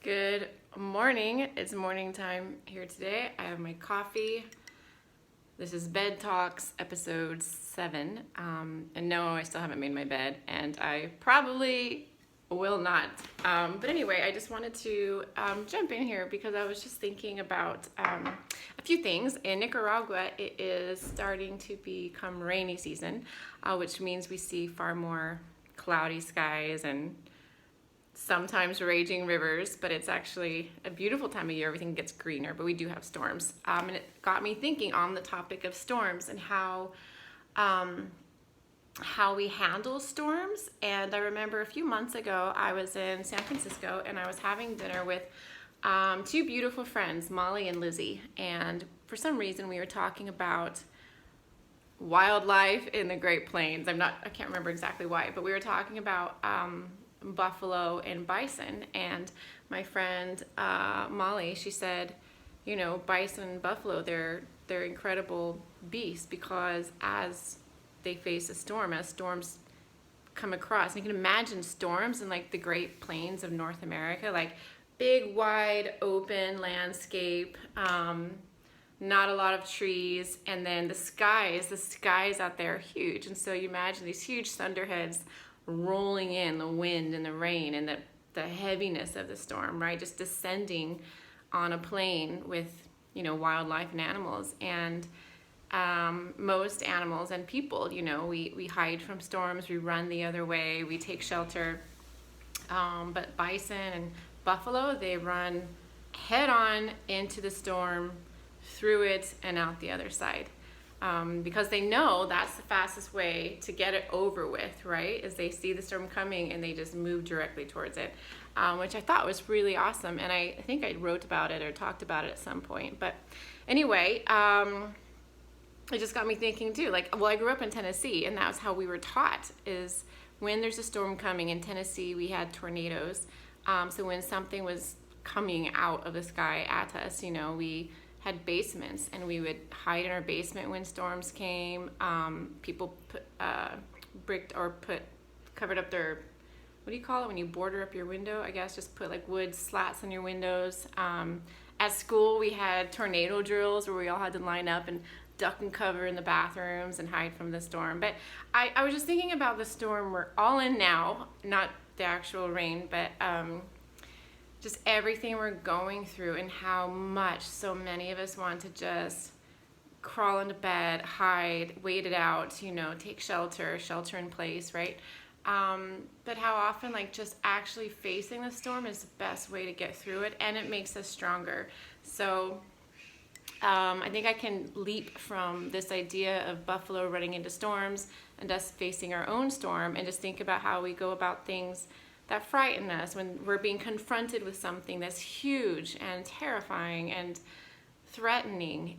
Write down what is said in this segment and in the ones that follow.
Good morning. It's morning time here today. I have my coffee. This is Bed Talks episode 7. And no, I still haven't made my bed, and I probably will not. But anyway, I just wanted to jump in here because I was just thinking about a few things. In Nicaragua, it is starting to become rainy season, which means we see far more cloudy skies and sometimes raging rivers, but it's actually a beautiful time of year. Everything gets greener, but we do have storms. And it got me thinking on the topic of storms and how we handle storms. And I remember a few months ago, I was in San Francisco and I was having dinner with two beautiful friends, Molly and Lizzie. And for some reason, we were talking about wildlife in the Great Plains. I can't remember exactly why, but we were talking about buffalo and bison, and my friend Molly, she said, bison and buffalo, they're incredible beasts because as they face a storm, as storms come across, and you can imagine storms in like the Great Plains of North America, like big wide open landscape, not a lot of trees, and then the skies out there are huge, and so you imagine these huge thunderheads rolling in, the wind and the rain and the heaviness of the storm, right? Just descending on a plain with, wildlife and animals. And most animals and people, we hide from storms, we run the other way, we take shelter. But bison and buffalo, they run head on into the storm, through it, and out the other side. Because they know that's the fastest way to get it over with, right? Is they see the storm coming and they just move directly towards it, which I thought was really awesome. And I think I wrote about it or talked about it at some point. But anyway, it just got me thinking too, I grew up in Tennessee, and that was how we were taught, is when there's a storm coming. In Tennessee, we had tornadoes. So when something was coming out of the sky at us, we had basements, and we would hide in our basement when storms came. People put covered up their, what do you call it when you border up your window? I guess just put like wood slats on your windows. At school, we had tornado drills where we all had to line up and duck and cover in the bathrooms and hide from the storm. But I was just thinking about the storm we're all in now, not the actual rain, but just everything we're going through, and how much so many of us want to just crawl into bed, hide, wait it out, take shelter in place, right? But how often just actually facing the storm is the best way to get through it, and it makes us stronger. So I think I can leap from this idea of buffalo running into storms and us facing our own storm, and just think about how we go about things that frighten us when we're being confronted with something that's huge and terrifying and threatening,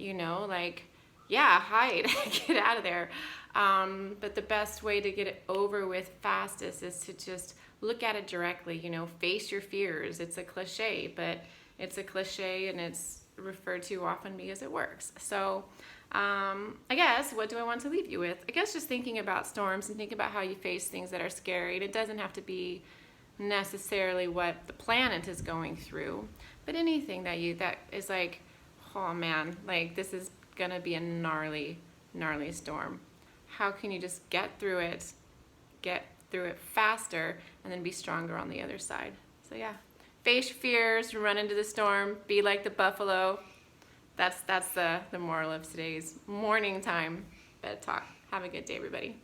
hide, get out of there. But the best way to get it over with fastest is to just look at it directly, face your fears. It's a cliche, but it's a cliche, and it's referred to often because it works. So I guess, what do I want to leave you with? I guess just thinking about storms and think about how you face things that are scary. And it doesn't have to be necessarily what the planet is going through, but anything that is like, oh man, this is gonna be a gnarly storm. How can you just get through it faster, and then be stronger on the other side? So yeah, face your fears, run into the storm, be like the buffalo. That's the moral of today's morning time bed talk. Have a good day, everybody.